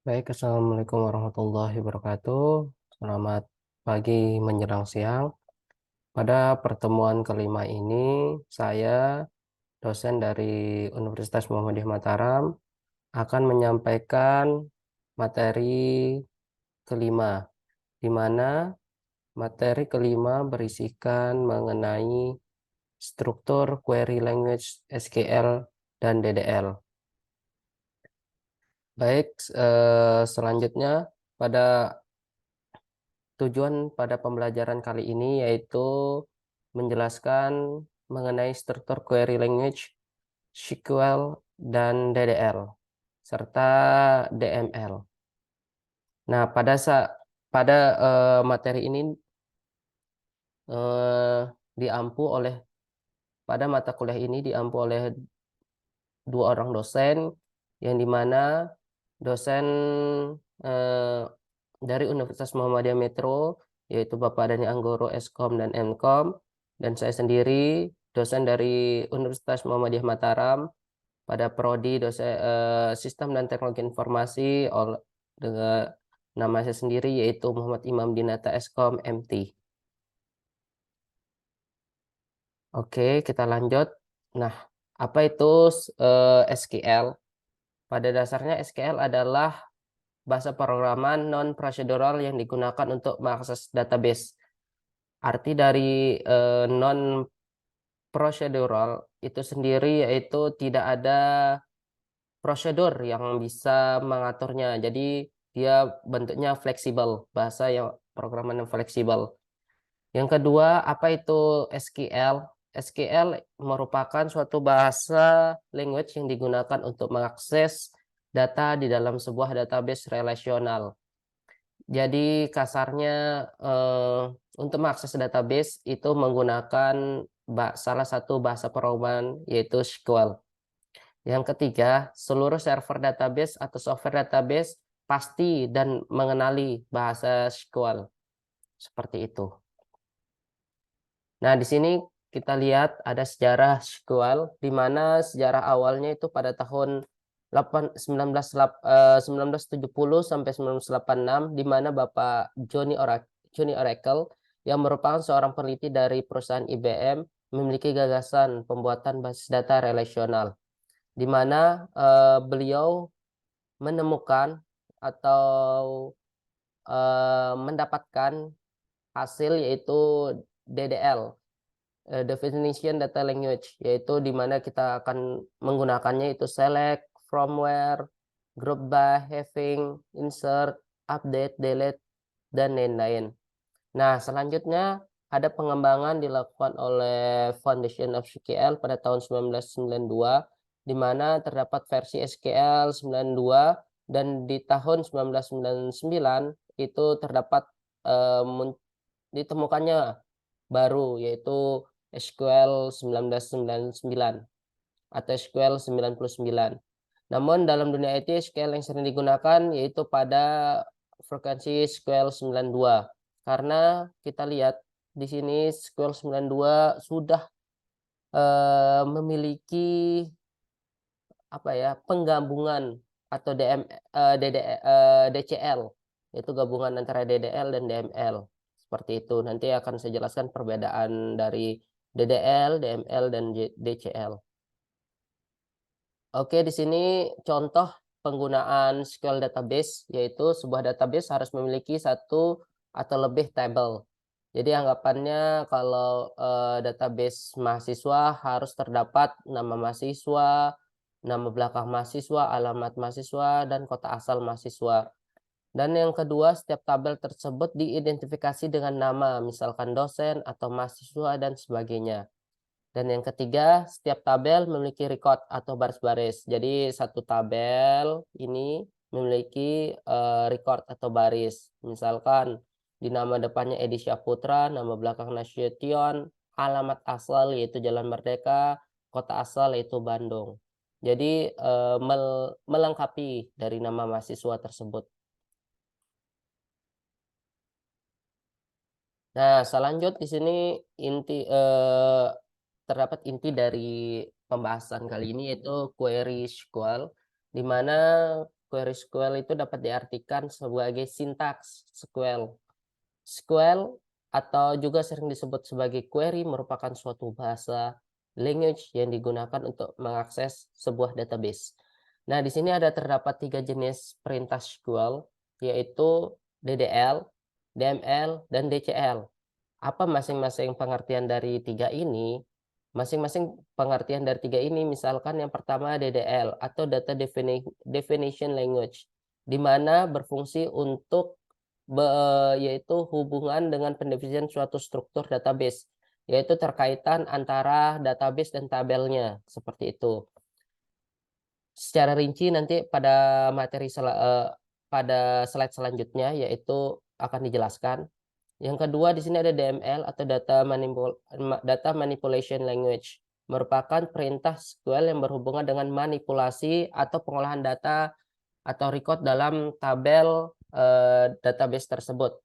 Baik, Assalamualaikum warahmatullahi wabarakatuh. Selamat pagi menjelang siang. Pada pertemuan kelima ini, saya, dosen dari Universitas Muhammadiyah Mataram, akan menyampaikan materi kelima, di mana materi kelima berisikan mengenai struktur query language SQL dan DDL. Baik, selanjutnya pada tujuan pada pembelajaran kali ini yaitu menjelaskan mengenai struktur query language, SQL, dan DDL, serta DML. Nah, pada materi ini eh, diampu oleh pada mata kuliah ini diampu oleh dua orang dosen, yang dimana dosen eh, dari Universitas Muhammadiyah Metro, yaitu Bapak Dhani Anggoro, Eskom dan Mkom, dan saya sendiri, dosen dari Universitas Muhammadiyah Mataram, pada prodi dosen Sistem dan Teknologi Informasi dengan nama saya sendiri, yaitu Muhammad Imam Dinata Eskom MT. Oke, kita lanjut. Nah, apa itu SQL? Pada dasarnya SQL adalah bahasa pemrograman non-procedural yang digunakan untuk mengakses database. Arti dari non-procedural itu sendiri yaitu tidak ada prosedur yang bisa mengaturnya. Jadi dia bentuknya fleksibel, bahasa yang pemrograman yang fleksibel. Yang kedua, apa itu SQL? SQL merupakan suatu bahasa language yang digunakan untuk mengakses data di dalam sebuah database relasional. Jadi kasarnya untuk mengakses database itu menggunakan salah satu bahasa pemrograman yaitu SQL. Yang ketiga, seluruh server database atau software database pasti dan mengenali bahasa SQL. Seperti itu. Nah, di sini kita lihat ada sejarah SQL, di mana sejarah awalnya itu pada tahun 1970 sampai 1986, di mana Bapak Johnny Oracle yang merupakan seorang peneliti dari perusahaan IBM memiliki gagasan pembuatan basis data relasional, di mana beliau menemukan atau mendapatkan hasil yaitu DDL, definition data language, yaitu di mana kita akan menggunakannya itu select, from where, group by, having, insert, update, delete, dan lain-lain. Nah, selanjutnya ada pengembangan dilakukan oleh Foundation of SQL pada tahun 1992, di mana terdapat versi SQL 92, dan di tahun 1999 itu terdapat ditemukannya baru, yaitu SQL 1999 atau SQL 99. Namun dalam dunia IT, SQL yang sering digunakan yaitu pada frekuensi SQL 92. Karena kita lihat di sini SQL 92 sudah memiliki apa ya, penggabungan atau DCL, yaitu gabungan antara DDL dan DML. Seperti itu. Nanti akan saya jelaskan perbedaan dari DDL, DML, dan DCL. Oke, di sini contoh penggunaan SQL database, yaitu sebuah database harus memiliki satu atau lebih tabel. Jadi anggapannya kalau database mahasiswa harus terdapat nama mahasiswa, nama belakang mahasiswa, alamat mahasiswa, dan kota asal mahasiswa. Dan yang kedua, setiap tabel tersebut diidentifikasi dengan nama, misalkan dosen atau mahasiswa dan sebagainya. Dan yang ketiga, setiap tabel memiliki record atau baris-baris. Jadi satu tabel ini memiliki record atau baris. Misalkan di nama depannya Edi Syahputra, nama belakang Nasution, alamat asal yaitu Jalan Merdeka, kota asal yaitu Bandung. Jadi melengkapi dari nama mahasiswa tersebut. Nah, selanjut di sini terdapat inti dari pembahasan kali ini yaitu query SQL, di mana query SQL itu dapat diartikan sebagai sintaks SQL. SQL atau juga sering disebut sebagai query merupakan suatu bahasa language yang digunakan untuk mengakses sebuah database. Nah, di sini terdapat 3 jenis perintah SQL, yaitu DDL, DML, dan DCL. Apa masing-masing pengertian dari 3 ini? Masing-masing pengertian dari 3 ini, misalkan yang pertama DDL atau Data Definition Language, di mana berfungsi untuk yaitu hubungan dengan pendefinisian suatu struktur database, yaitu terkaitan antara database dan tabelnya, seperti itu. Secara rinci nanti pada pada slide selanjutnya, yaitu akan dijelaskan. Yang kedua di sini ada DML atau Data Manipulation Language, merupakan perintah SQL yang berhubungan dengan manipulasi atau pengolahan data atau record dalam tabel database tersebut.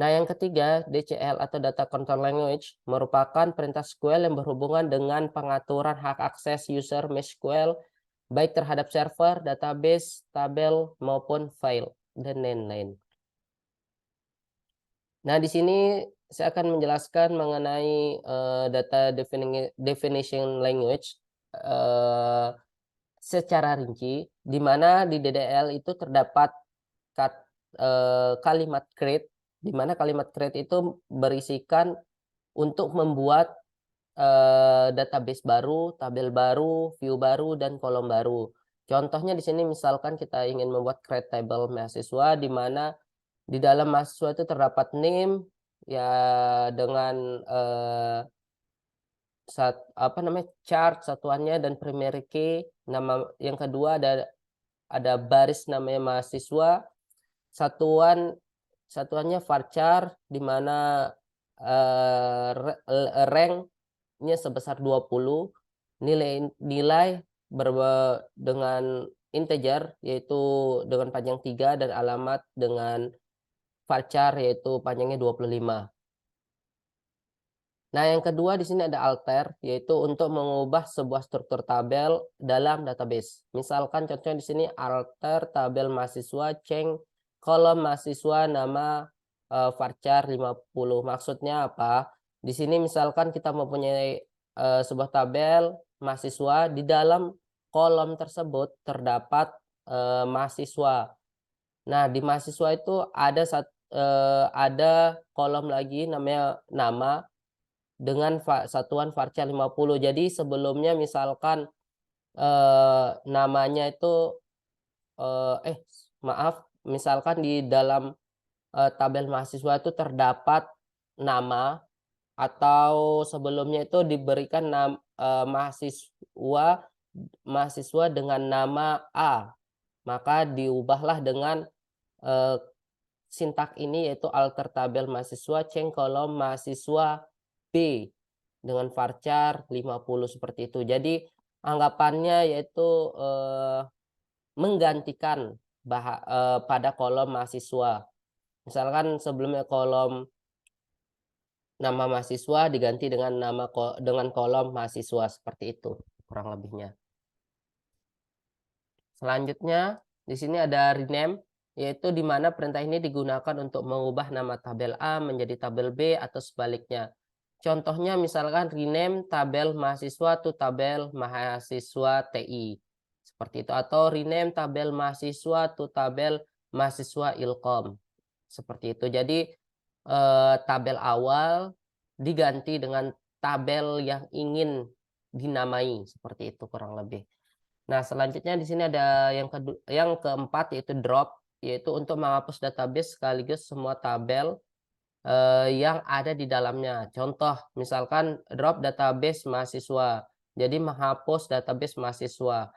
Nah, yang ketiga, DCL atau Data Control Language merupakan perintah SQL yang berhubungan dengan pengaturan hak akses user MySQL baik terhadap server, database, tabel, maupun file, dan lain-lain. Nah, di sini saya akan menjelaskan mengenai Data Definition Language secara rinci, di mana di DDL itu terdapat kalimat create, di mana kalimat create itu berisikan untuk membuat database baru, tabel baru, view baru, dan kolom baru. Contohnya di sini misalkan kita ingin membuat create table mahasiswa, di mana di dalam mahasiswa itu terdapat name ya dengan chart satuannya dan primary key. Nama yang kedua ada baris namanya mahasiswa, satuannya varchar, di mana ranknya sebesar 20, nilai dengan integer yaitu dengan panjang 3, dan alamat dengan varchar yaitu panjangnya 25. Nah, yang kedua di sini ada alter, yaitu untuk mengubah sebuah struktur tabel dalam database. Misalkan contohnya di sini alter tabel mahasiswa, change kolom mahasiswa, nama varchar 50. Maksudnya apa? Di sini misalkan kita mempunyai sebuah tabel mahasiswa, di dalam kolom tersebut terdapat mahasiswa. Nah, di mahasiswa itu ada kolom lagi namanya nama dengan satuan varchar 50. Jadi sebelumnya misalkan namanya itu misalkan di dalam tabel mahasiswa itu terdapat nama, atau sebelumnya itu diberikan mahasiswa dengan nama A, maka diubahlah dengan sintak ini, yaitu alter tabel mahasiswa, change kolom mahasiswa B dengan varchar 50, seperti itu. Jadi anggapannya yaitu menggantikan pada kolom mahasiswa. Misalkan sebelumnya kolom nama mahasiswa diganti dengan kolom mahasiswa, seperti itu kurang lebihnya. Selanjutnya di sini ada rename, yaitu di mana perintah ini digunakan untuk mengubah nama tabel A menjadi tabel B atau sebaliknya. Contohnya misalkan rename tabel mahasiswa to tabel mahasiswa TI. Seperti itu. Atau rename tabel mahasiswa to tabel mahasiswa Ilkom. Seperti itu. Jadi tabel awal diganti dengan tabel yang ingin dinamai. Seperti itu kurang lebih. Nah, selanjutnya di sini ada yang keempat, yaitu drop, yaitu untuk menghapus database sekaligus semua tabel yang ada di dalamnya. Contoh, misalkan drop database mahasiswa, jadi menghapus database mahasiswa.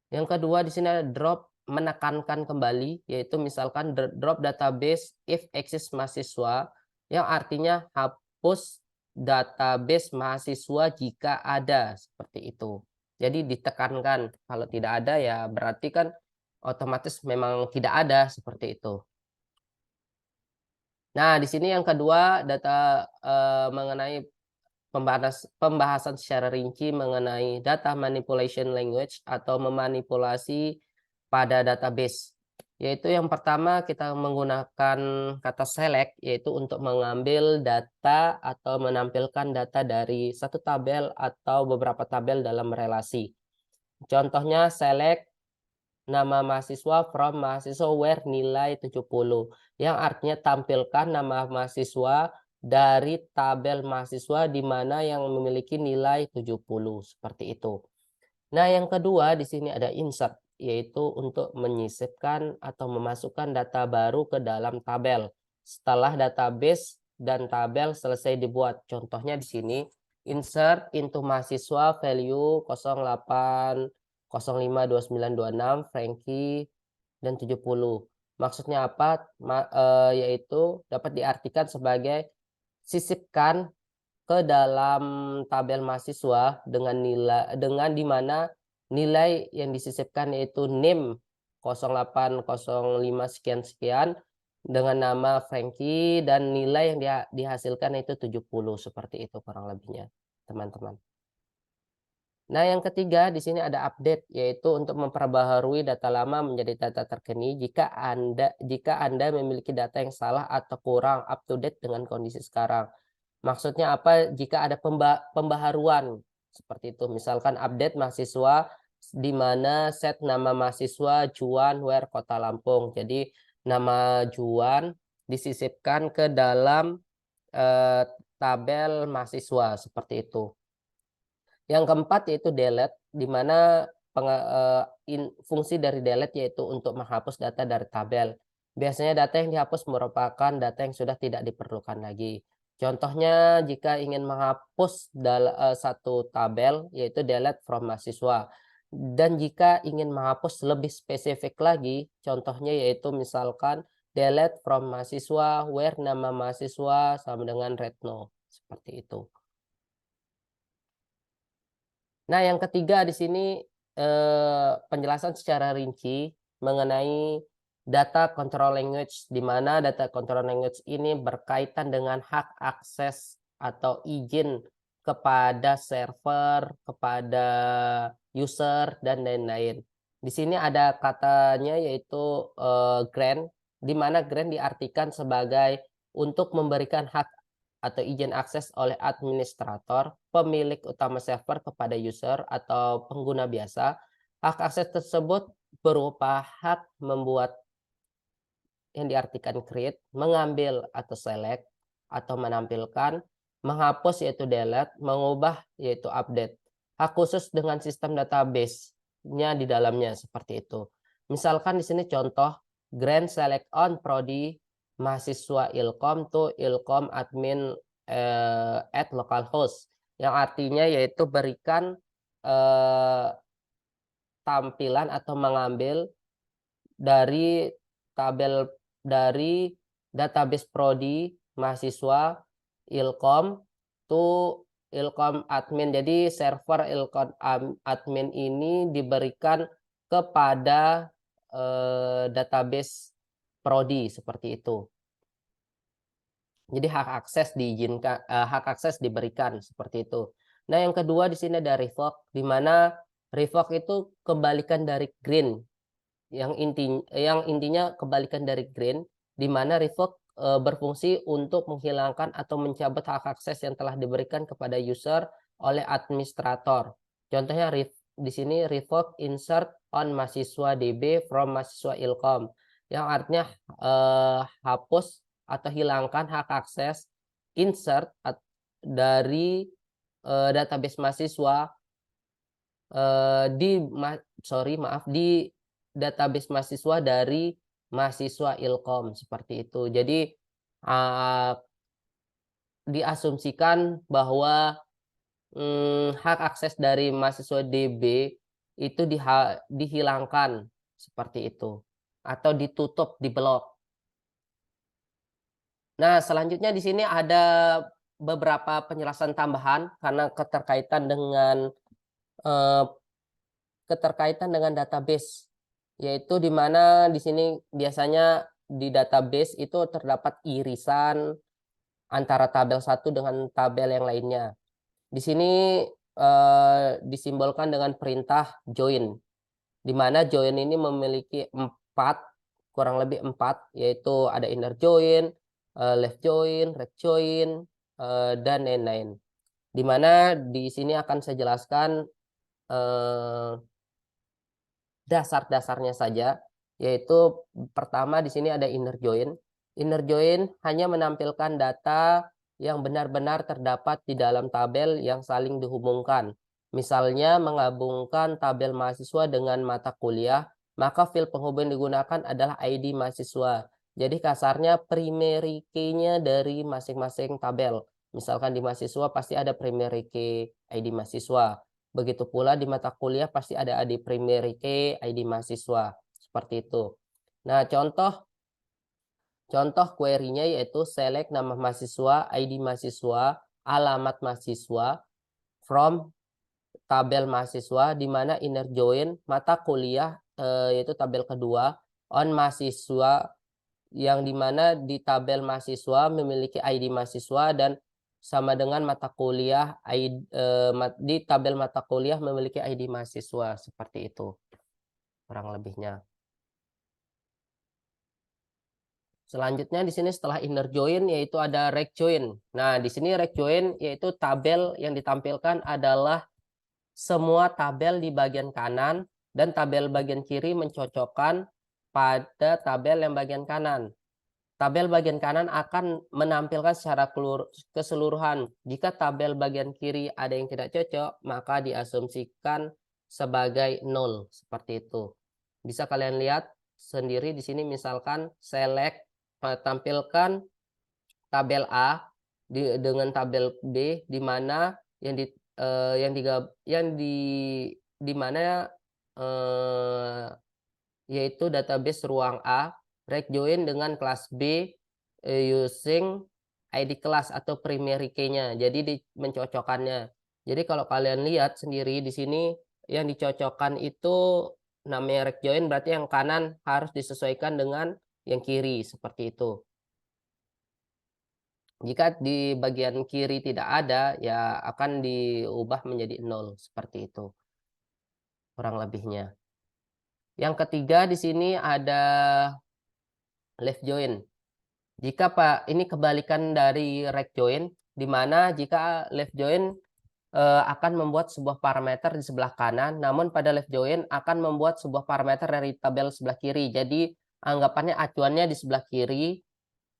Yang kedua di sini ada drop menekankan kembali, yaitu misalkan drop database if exist mahasiswa, yang artinya hapus database mahasiswa jika ada, seperti itu. Jadi ditekankan, kalau tidak ada ya berarti kan otomatis memang tidak ada, seperti itu. Nah, di sini yang kedua mengenai pembahasan secara rinci mengenai data manipulation language atau memanipulasi pada database. Yaitu yang pertama kita menggunakan kata select, yaitu untuk mengambil data atau menampilkan data dari satu tabel atau beberapa tabel dalam relasi. Contohnya select nama mahasiswa from mahasiswa where nilai 70, yang artinya tampilkan nama mahasiswa dari tabel mahasiswa di mana yang memiliki nilai 70, seperti itu. Nah, yang kedua di sini ada insert, yaitu untuk menyisipkan atau memasukkan data baru ke dalam tabel setelah database dan tabel selesai dibuat. Contohnya di sini insert into mahasiswa value 08052926 Frankie dan 70. Maksudnya apa? Yaitu dapat diartikan sebagai sisipkan ke dalam tabel mahasiswa dengan di mana nilai yang disisipkan yaitu NIM 0805 sekian sekian dengan nama Frankie dan nilai yang dihasilkan itu 70, seperti itu kurang lebihnya, teman-teman. Nah, yang ketiga di sini ada update, yaitu untuk memperbaharui data lama menjadi data terkini jika Anda memiliki data yang salah atau kurang up to date dengan kondisi sekarang. Maksudnya apa? Jika ada pembaharuan seperti itu. Misalkan update mahasiswa di mana set nama mahasiswa Juan where Kota Lampung. Jadi nama Juan disisipkan ke dalam tabel mahasiswa seperti itu. Yang keempat yaitu delete, di mana fungsi dari delete yaitu untuk menghapus data dari tabel. Biasanya data yang dihapus merupakan data yang sudah tidak diperlukan lagi. Contohnya jika ingin menghapus satu tabel yaitu delete from mahasiswa. Dan jika ingin menghapus lebih spesifik lagi, contohnya yaitu misalkan delete from mahasiswa where nama mahasiswa sama dengan Retno, seperti itu. Nah, yang ketiga di sini penjelasan secara rinci mengenai data control language, di mana data control language ini berkaitan dengan hak akses atau izin kepada server, kepada user, dan lain-lain. Di sini ada katanya yaitu grant, di mana grant diartikan sebagai untuk memberikan hak atau izin akses oleh administrator, pemilik utama server kepada user atau pengguna biasa. Hak akses tersebut berupa hak membuat yang diartikan create, mengambil atau select, atau menampilkan, menghapus yaitu delete, mengubah yaitu update. Hak khusus dengan sistem database-nya di dalamnya seperti itu. Misalkan di sini contoh grant select on prodi mahasiswa ilkom to ilkom admin at localhost, yang artinya yaitu berikan tampilan atau mengambil dari tabel dari database prodi mahasiswa ilkom to ilkom admin. Jadi server ilkom admin ini diberikan kepada database prodi seperti itu. Jadi hak akses diizinkan, hak akses diberikan seperti itu. Nah, yang kedua di sini ada revoke, di mana revoke itu kebalikan dari green. Yang intinya kebalikan dari green, di mana revoke berfungsi untuk menghilangkan atau mencabut hak akses yang telah diberikan kepada user oleh administrator. Contohnya di sini revoke insert on mahasiswa DB from mahasiswa ilkom, yang artinya hapus atau hilangkan hak akses insert dari database mahasiswa di database mahasiswa dari mahasiswa ilkom, seperti itu. Jadi diasumsikan bahwa hak akses dari mahasiswa DB itu dihilangkan seperti itu atau ditutup, diblok. Nah, selanjutnya di sini ada beberapa penjelasan tambahan karena keterkaitan dengan database, yaitu di mana di sini biasanya di database itu terdapat irisan antara tabel satu dengan tabel yang lainnya. Di sini disimbolkan dengan perintah join. di mana join ini memiliki kurang lebih 4, yaitu ada inner join, left join, right join, dan lain-lain. Di mana di sini akan saya jelaskan dasar-dasarnya saja, yaitu pertama di sini ada inner join. Inner join hanya menampilkan data yang benar-benar terdapat di dalam tabel yang saling dihubungkan. Misalnya menggabungkan tabel mahasiswa dengan mata kuliah, maka field penghubung yang digunakan adalah ID mahasiswa. Jadi kasarnya primary key-nya dari masing-masing tabel. Misalkan di mahasiswa pasti ada primary key ID mahasiswa. Begitu pula di mata kuliah pasti ada ID primary key, ID mahasiswa. Seperti itu. Nah, contoh query-nya yaitu select nama mahasiswa, ID mahasiswa, alamat mahasiswa, from tabel mahasiswa, di mana inner join mata kuliah yaitu tabel kedua, on mahasiswa, yang di mana di tabel mahasiswa memiliki ID mahasiswa dan sama dengan mata kuliah di tabel mata kuliah memiliki ID mahasiswa. Seperti itu kurang lebihnya. Selanjutnya di sini setelah inner join yaitu ada right join. Nah, di sini right join yaitu tabel yang ditampilkan adalah semua tabel di bagian kanan dan tabel bagian kiri mencocokkan pada tabel yang bagian kanan. Tabel bagian kanan akan menampilkan secara keseluruhan. Jika tabel bagian kiri ada yang tidak cocok, maka diasumsikan sebagai 0. Seperti itu. Bisa kalian lihat sendiri di sini, misalkan select, tampilkan tabel A dengan tabel B, di mana di mana yaitu database ruang A, right join dengan kelas B using ID kelas atau primary key-nya. Jadi mencocokkannya. Jadi kalau kalian lihat sendiri di sini yang dicocokkan itu namanya right join, berarti yang kanan harus disesuaikan dengan yang kiri, seperti itu. Jika di bagian kiri tidak ada, ya akan diubah menjadi 0, seperti itu. Kurang lebihnya. Yang ketiga di sini ada left join. Jika ini kebalikan dari right join, di mana jika left join akan membuat sebuah parameter di sebelah kanan, namun pada left join akan membuat sebuah parameter dari tabel sebelah kiri. Jadi anggapannya acuannya di sebelah kiri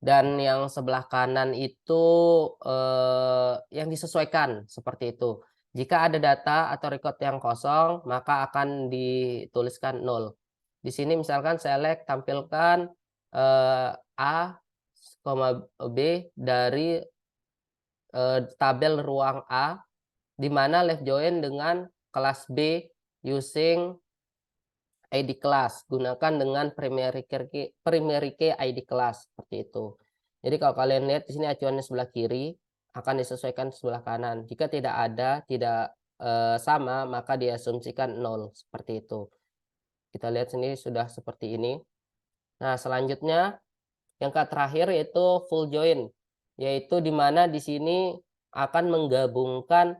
dan yang sebelah kanan itu yang disesuaikan, seperti itu. Jika ada data atau record yang kosong, maka akan dituliskan 0. Di sini misalkan select tampilkan A, B dari tabel ruang A, di mana left join dengan kelas B using ID kelas. Gunakan dengan primary key ID kelas, seperti itu. Jadi kalau kalian lihat di sini acuannya sebelah kiri akan disesuaikan sebelah kanan. Jika tidak ada, tidak sama, maka diasumsikan 0, seperti itu. Kita lihat sini sudah seperti ini. Nah, selanjutnya yang terakhir yaitu full join, yaitu di mana di sini akan menggabungkan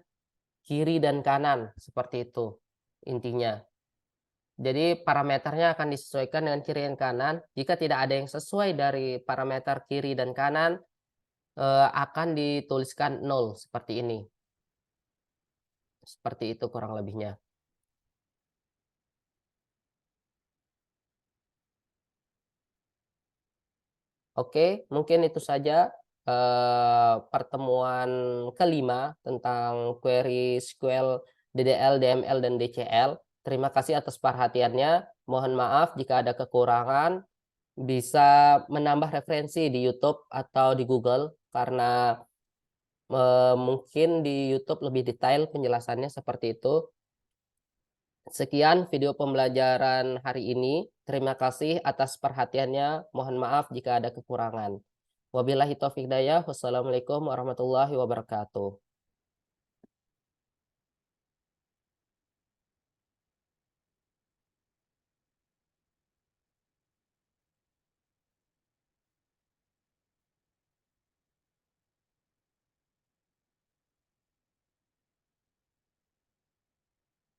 kiri dan kanan, seperti itu intinya. Jadi parameternya akan disesuaikan dengan kiri dan kanan. Jika tidak ada yang sesuai dari parameter kiri dan kanan, akan dituliskan 0, seperti ini. Seperti itu kurang lebihnya. Oke, mungkin itu saja pertemuan kelima tentang query SQL DDL, DML, dan DCL. Terima kasih atas perhatiannya. Mohon maaf jika ada kekurangan. Bisa menambah referensi di YouTube atau di Google, karena mungkin di YouTube lebih detail penjelasannya, seperti itu. Sekian video pembelajaran hari ini. Terima kasih atas perhatiannya. Mohon maaf jika ada kekurangan. Wabillahi taufiq hidayah. Wassalamualaikum warahmatullahi wabarakatuh.